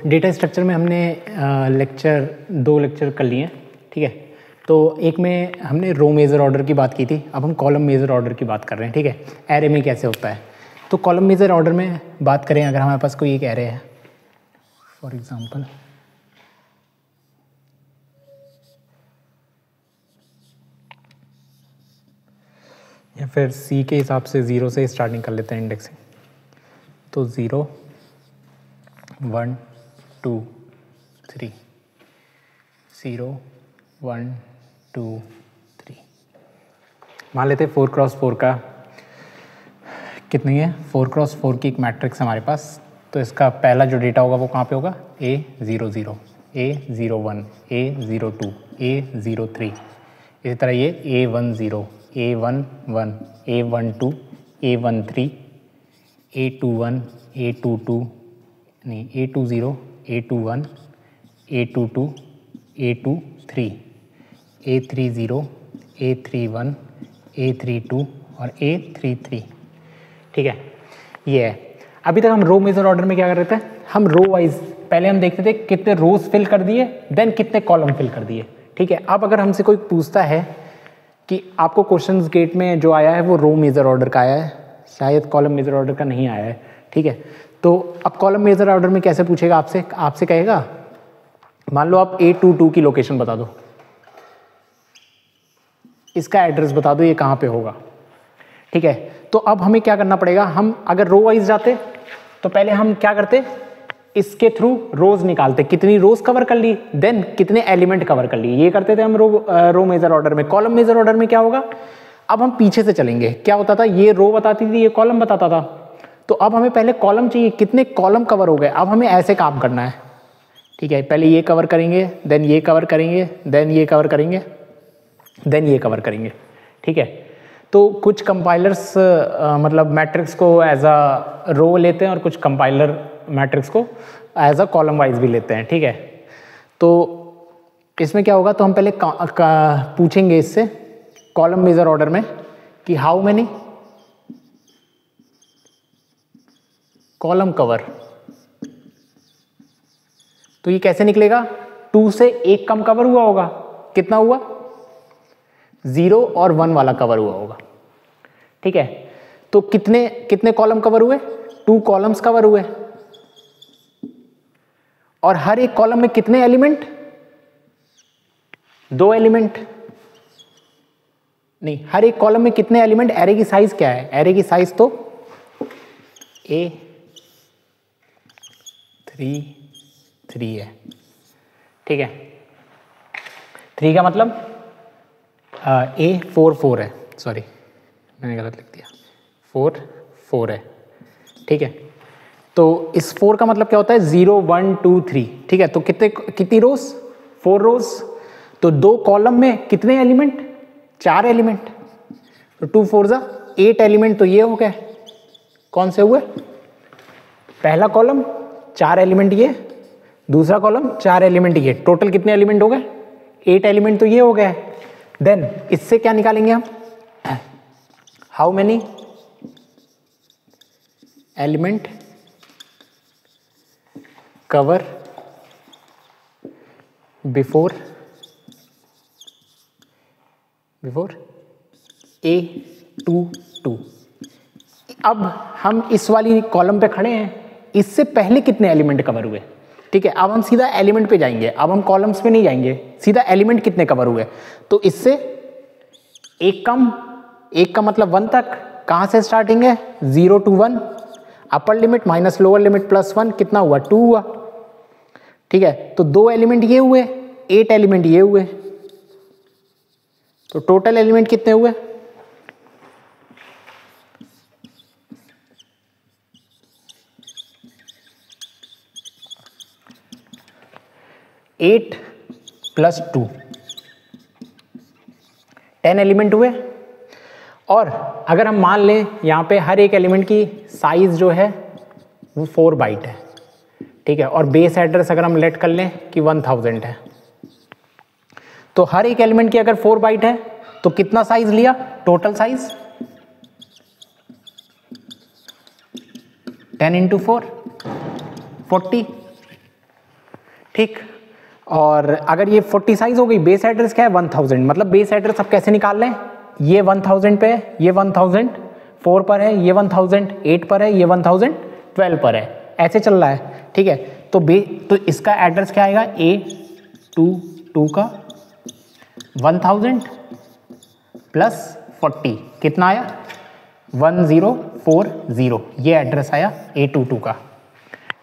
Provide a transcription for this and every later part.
Data structure में हमने दो लेक्चर कर लिए हैं, ठीक है। तो एक में हमने रो मेज़र ऑर्डर की बात की थी, अब हम कॉलम मेज़र ऑर्डर की बात कर रहे हैं, ठीक है। एरे में कैसे होता है, तो कॉलम मेज़र ऑर्डर में बात करें, अगर हमारे पास कोई एक एरे है फॉर एग्जांपल, या फिर सी के हिसाब से 0 से स्टार्टिंग कर लेते हैं इंडेक्सिंग, तो 0 1 2 3 0 1 2 3 मान लेते हैं 4x4 का कितनी है, 4x4 की एक मैट्रिक्स हमारे पास। तो इसका पहला जो डेटा होगा वो कहाँ पे होगा, A00 A01 A02 A03, इसी तरह ये A10 A11 A12 A13 A21 A22 नहीं A20 A21 A22 A23 A30 A31 A32 और A33, ठीक है। ये है। अभी तक हम रो मेजर ऑर्डर में क्या कर रहे थे, हम रो वाइज पहले हम देखते थे कितने रोज फिल कर दिए, देन कितने कॉलम फिल कर दिए, ठीक है। अब अगर हमसे कोई पूछता है कि आपको क्वेश्चंस गेट में जो आया है वो रो मेजर ऑर्डर का आया है, शायद कॉलम मेजर ऑर्डर का नहीं आया है, ठीक है। तो अब कॉलम मेजर ऑर्डर में कैसे पूछेगा आपसे कहेगा, मान लो आप A22 की लोकेशन बता दो, इसका एड्रेस बता दो, ये कहाँ पे होगा, ठीक है। तो अब हमें क्या करना पड़ेगा, हम अगर रो वाइज जाते तो पहले हम क्या करते, इसके थ्रू रोज निकालते, कितनी रोज कवर कर ली, देन कितने एलिमेंट कवर कर लिए, ये करते थे हम रो मेजर ऑर्डर में। कॉलम मेजर ऑर्डर में क्या होगा, अब हम पीछे से चलेंगे, क्या होता था, ये रो बताती थी, ये कॉलम बताता था। तो अब हमें पहले कॉलम चाहिए, कितने कॉलम कवर हो गए, अब हमें ऐसे काम करना है, ठीक है। पहले ये कवर करेंगे, देन ये कवर करेंगे, देन ये कवर करेंगे, देन ये कवर करेंगे, ठीक है। तो कुछ कंपाइलर्स मतलब मैट्रिक्स को एज अ रो लेते हैं और कुछ कंपाइलर मैट्रिक्स को एज अ कॉलम वाइज भी लेते हैं, ठीक है। तो इसमें क्या होगा, तो हम पहले पूछेंगे इससे कॉलम मेजर ऑर्डर में कि हाउ मेनी कॉलम कवर, तो ये कैसे निकलेगा, 2 से 1 कम कवर हुआ होगा, कितना हुआ, 0 और 1 वाला कवर हुआ होगा, ठीक है। तो कितने कॉलम कवर हुए, 2 कॉलम्स कवर हुए, और हर एक कॉलम में कितने एलिमेंट, 2 एलिमेंट, नहीं हर एक कॉलम में कितने एलिमेंट, एरे की साइज क्या है, एरे की साइज तो A3 है, ठीक है। 3 का मतलब A4 है, सॉरी मैंने गलत लिख दिया, 4 है, ठीक है। तो इस 4 का मतलब क्या होता है, 0 1 2 3, ठीक है। तो कितनी रोज, 4 रोज, तो 2 कॉलम में कितने एलिमेंट, 4 एलिमेंट, तो 2 4 जा 8 एलिमेंट, तो ये हो गए, कौन से हुए, पहला कॉलम 4 एलिमेंट ये, दूसरा कॉलम 4 एलिमेंट ये, टोटल कितने एलिमेंट हो गए, 8 एलिमेंट, तो ये हो गए। देन इससे क्या निकालेंगे हम, how many element cover before A22। अब हम इस वाली कॉलम पे खड़े हैं, इससे पहले कितने एलिमेंट कवर हुए, ठीक है। अब हम सीधा एलिमेंट पे जाएंगे, अब हम कॉलम्स पे नहीं जाएंगे, सीधा एलिमेंट कितने कवर हुए, तो इससे एक का मतलब 1 तक, कहां से स्टार्टिंग है, 0 to 1, upper limit minus lower limit plus 1, कितना हुआ, 2 हुआ, ठीक है। तो 2 एलिमेंट ये हुए, 8 एलिमेंट ये हुए, तो टोटल एलिमेंट कितने हुए, 8 + 2 10 एलिमेंट हुए। और अगर हम मान लें यहाँ पे हर एक एलिमेंट की साइज जो है वो 4 बाइट है, ठीक है। और बेस एड्रेस अगर हम लेट कर लें कि 1000 है, तो हर एक एलिमेंट की अगर 4 बाइट है तो कितना साइज लिया, टोटल साइज 10 × 4 40, ठीक। और अगर ये 40 साइज हो गई, बेस एड्रेस क्या है 1000, मतलब बेस एड्रेस अब कैसे निकाल लें, ये 1000 पे है, ये 1004 पर है, ये 1008 पर है, ये 1012 पर है, ऐसे चल रहा है। ठीक है, तो इसका एड्रेस क्या आएगा, A22 का 1000 प्लस 40 कितना आया 1040, ये एड्रेस आया A22 का।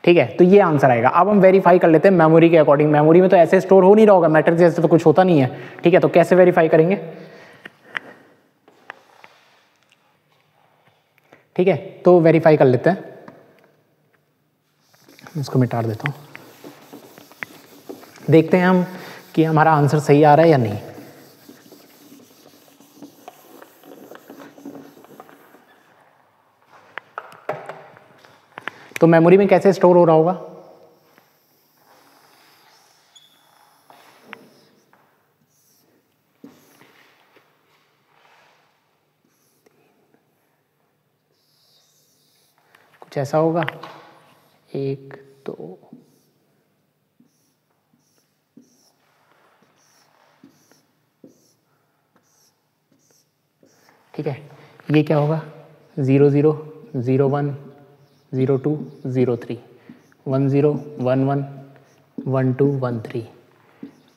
ठीक है, तो ये आंसर आएगा। अब हम वेरीफाई कर लेते हैं मेमोरी के अकॉर्डिंग। मेमोरी में तो ऐसे स्टोर हो नहीं रहा होगा, मैट्रिक्स जैसे तो कुछ होता नहीं है। ठीक है, तो कैसे वेरीफाई करेंगे, ठीक है, तो वेरीफाई कर लेते हैं। इसको मिटा देता हूँ, देखते हैं हम कि हमारा आंसर सही आ रहा है या नहीं। तो मेमोरी में कैसे स्टोर हो रहा होगा, कुछ ऐसा होगा, 1 2 ठीक है, ये क्या होगा 00 01 02 03 10 11 12 13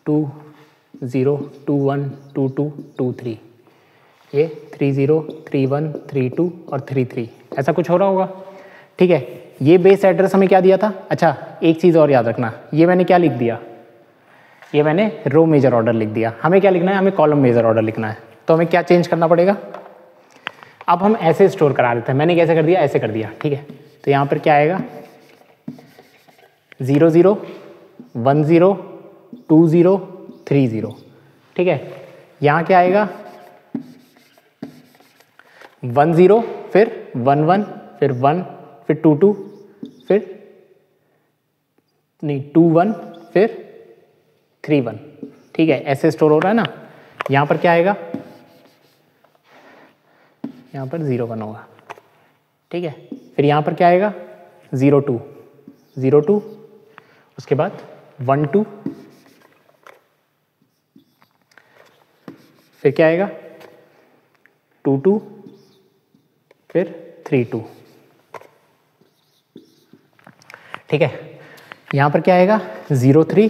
20 21 22 23, ये 30 31 32 और 33, ऐसा कुछ हो रहा होगा। ठीक है, ये बेस एड्रेस हमें क्या दिया था। अच्छा, एक चीज़ और याद रखना, ये मैंने क्या लिख दिया, ये मैंने रो मेजर ऑर्डर लिख दिया। हमें क्या लिखना है, हमें कॉलम मेजर ऑर्डर लिखना है। तो हमें क्या चेंज करना पड़ेगा, अब हम ऐसे स्टोर करा देते हैं। मैंने कैसे कर दिया, ऐसे कर दिया। ठीक है, तो यहाँ पर क्या आएगा 00 10 20 30। ठीक है, यहाँ क्या आएगा 10 फिर 11 फिर 1 फिर 22 फिर नहीं 21 फिर 31। ठीक है, ऐसे स्टोर हो रहा है ना। यहाँ पर क्या आएगा, यहाँ पर 01 होगा। ठीक है, फिर यहाँ पर क्या आएगा 02 02, उसके बाद 12, फिर क्या आएगा 22, फिर 32। ठीक है, यहाँ पर क्या आएगा 03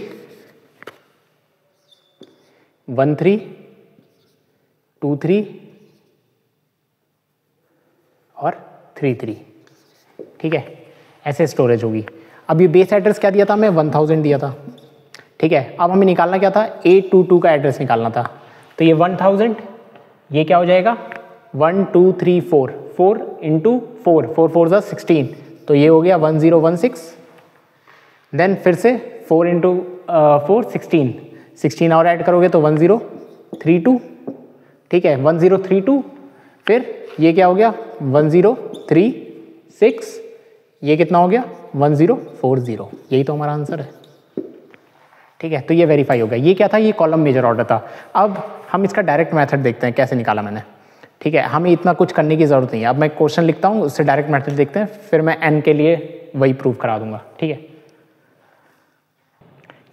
13 23 और 33। ठीक है, ऐसे स्टोरेज होगी। अब ये बेस एड्रेस क्या दिया था, मैं 1000 दिया था। ठीक है, अब हमें निकालना क्या था, A22 का एड्रेस निकालना था। तो ये 1000, ये क्या हो जाएगा 1 2 3 4 4 इंटू 4 4 4 ज़ा 16, तो ये हो गया 1016। देन फिर से 4 इंटू 4 16 16 और ऐड करोगे तो 1032। ठीक है, 1032, फिर ये क्या हो गया 1036, ये कितना हो गया 1040। यही तो हमारा आंसर है। ठीक है, तो ये वेरीफाई हो गया। ये क्या था, ये कॉलम मेजर ऑर्डर था। अब हम इसका डायरेक्ट मेथड देखते हैं कैसे निकाला मैंने। ठीक है, हमें इतना कुछ करने की ज़रूरत नहीं है। अब मैं क्वेश्चन लिखता हूँ, उससे डायरेक्ट मेथड देखते हैं, फिर मैं n के लिए वही प्रूव करा दूंगा। ठीक है,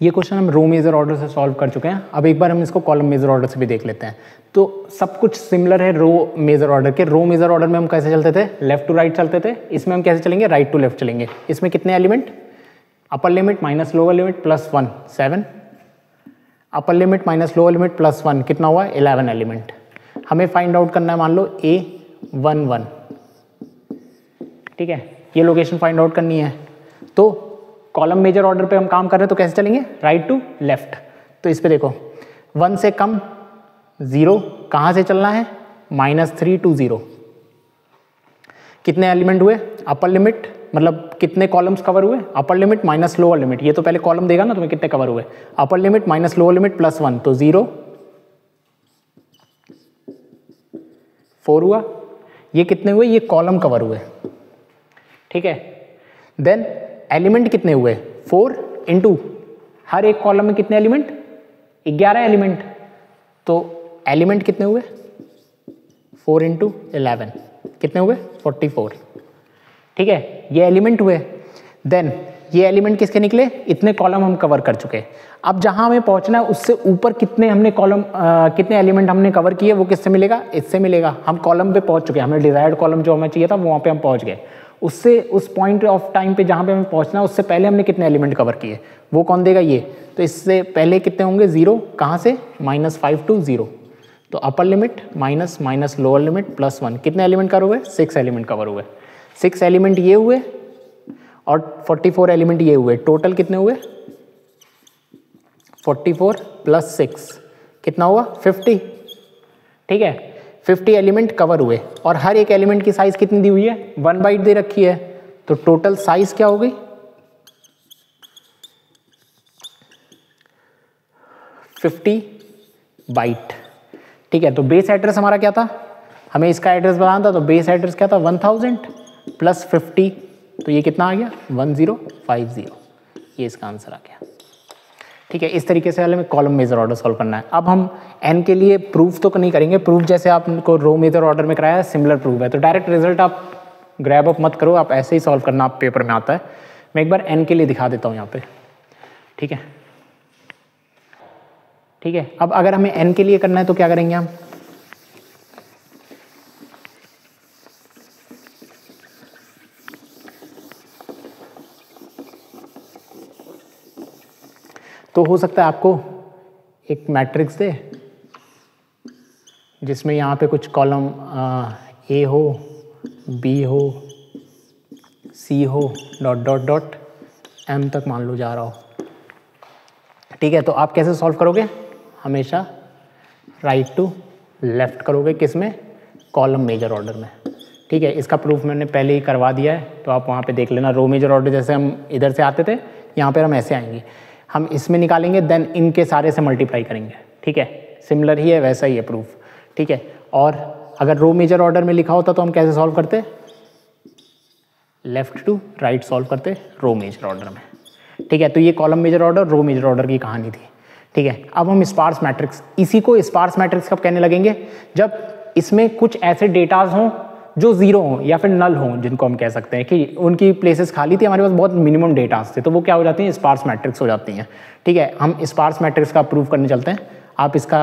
ये क्वेश्चन हम रो मेजर ऑर्डर से सॉल्व कर चुके हैं। अब एक बार हम इसको कॉलम मेजर ऑर्डर से भी देख लेते हैं। तो सब कुछ सिमिलर है रो मेजर ऑर्डर के। रो मेजर ऑर्डर में हम कैसे चलते थे, लेफ्ट टू राइट चलते थे। इसमें हम कैसे चलेंगे, राइट टू लेफ्ट चलेंगे। इसमें कितने element, upper limit minus lower limit plus 1 7, upper limit minus lower limit plus 1 कितना हुआ 11 एलिमेंट। हमें फाइंड आउट करना है मान लो A11। ठीक है, ये लोकेशन फाइंड आउट करनी है। तो कॉलम मेजर ऑर्डर पे हम काम कर रहे हैं, तो कैसे चलेंगे, राइट टू लेफ्ट। तो इस पे देखो 1 से कम 0 कहाँ से चलना है, -3 to 0। कितने एलिमेंट हुए, अपर लिमिट मतलब कितने कॉलम्स कवर हुए, upper limit minus lower limit. ये तो पहले कॉलम देगा ना तुम्हें कितने कवर हुए, upper limit minus lower limit plus 1, तो 0 4 हुआ। ये कितने हुए, ये कॉलम कवर हुए। ठीक है, देन एलिमेंट कितने हुए 4 इंटू हर एक कॉलम में कितने एलिमेंट 11 एलिमेंट। तो एलिमेंट कितने हुए 4 इंटू 11 कितने हुए 44। ठीक है, ये एलिमेंट हुए। देन ये एलिमेंट किसके निकले, इतने कॉलम हम कवर कर चुके। अब जहां हमें पहुंचना है उससे ऊपर कितने हमने कॉलम कितने एलिमेंट हमने कवर किए वो किससे मिलेगा, इससे मिलेगा। हम कॉलम पे पहुंच चुके हैं, हमें डिजायर्ड कॉलम जो हमें चाहिए था वहां पे हम पहुंच गए। उससे उस पॉइंट ऑफ टाइम पे जहां पे हमें पहुंचना है उससे पहले हमने कितने एलिमेंट कवर किए, वो कौन देगा, ये। तो इससे पहले कितने होंगे, 0, कहाँ से, -5 to 0। तो upper limit minus minus lower limit +1, कितने एलिमेंट कवर हुए, 6 एलिमेंट कवर हुए। 6 एलिमेंट ये हुए और 44 एलिमेंट ये हुए, टोटल कितने हुए, 44 + 6 कितना हुआ, 50। ठीक है, 50 एलिमेंट कवर हुए और हर एक एलिमेंट की साइज कितनी दी हुई है, 1 बाइट दे रखी है। तो टोटल साइज क्या हो गई, 50 बाइट। ठीक है, तो बेस एड्रेस हमारा क्या था, हमें इसका एड्रेस बताना था, तो बेस एड्रेस क्या था, 1000 + 50, तो ये कितना आ गया, 1050। ये इसका आंसर आ गया। ठीक है, इस तरीके से हमें कॉलम मेजर ऑर्डर सॉल्व करना है। अब हम n के लिए प्रूफ तो नहीं करेंगे, प्रूफ जैसे आपको रो मेजर ऑर्डर में कराया है सिमिलर प्रूफ है, तो डायरेक्ट रिजल्ट आप ग्रैब अप मत करो, आप ऐसे ही सॉल्व करना, आप पेपर में आता है। मैं एक बार n के लिए दिखा देता हूँ यहाँ पे। ठीक है, ठीक है, अब अगर हमें n के लिए करना है तो क्या करेंगे हम, तो हो सकता है आपको एक मैट्रिक्स दे जिसमें यहाँ पे कुछ कॉलम A हो, B हो, C हो, डॉट डॉट डॉट M तक मान लो जा रहा हो। ठीक है, तो आप कैसे सॉल्व करोगे, हमेशा राइट टू लेफ्ट करोगे, किस में, कॉलम मेजर ऑर्डर में। ठीक है, इसका प्रूफ मैंने पहले ही करवा दिया है, तो आप वहाँ पे देख लेना। रो मेजर ऑर्डर जैसे हम इधर से आते थे, यहाँ पर हम ऐसे आएंगे, हम इसमें निकालेंगे, देन इनके सारे से मल्टीप्लाई करेंगे। ठीक है, सिमिलर ही है, वैसा ही है प्रूफ। ठीक है, और अगर रो मेजर ऑर्डर में लिखा होता तो हम कैसे सॉल्व करते, लेफ्ट टू राइट सॉल्व करते रो मेजर ऑर्डर में। ठीक है, तो ये column major order, row major order की कहानी थी। ठीक है, अब हम स्पार्स मैट्रिक्स, इसी को स्पार्स मैट्रिक्स कब कहने लगेंगे, जब इसमें कुछ ऐसे डेटाज हों जो 0 हों या फिर नल हों, जिनको हम कह सकते हैं कि उनकी प्लेसेस खाली थी, हमारे पास बहुत मिनिमम डेटाज थे, तो वो क्या हो जाती हैं, स्पार्स मैट्रिक्स हो जाती हैं। ठीक है, हम स्पार्स मैट्रिक्स का प्रूव करने चलते हैं, आप इसका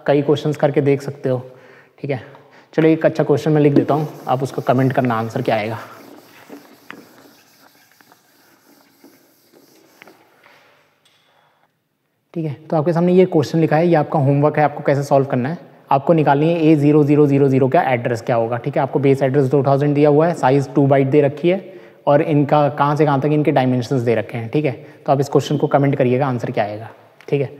कई क्वेश्चंस करके देख सकते हो। ठीक है, चलो एक अच्छा क्वेश्चन मैं लिख देता हूँ, आप उसको कमेंट करना आंसर क्या आएगा। ठीक है, तो आपके सामने ये क्वेश्चन लिखा है, ये आपका होमवर्क है, आपको कैसे सॉल्व करना है। आपको निकालनी है A0000 का एड्रेस क्या होगा। ठीक है, आपको बेस एड्रेस 2000 दिया हुआ है, साइज 2 बाइट दे रखी है और इनका कहाँ से कहाँ तक इनके डायमेंशंस दे रखे हैं। ठीक है, तो आप इस क्वेश्चन को कमेंट करिएगा आंसर क्या आएगा। ठीक है।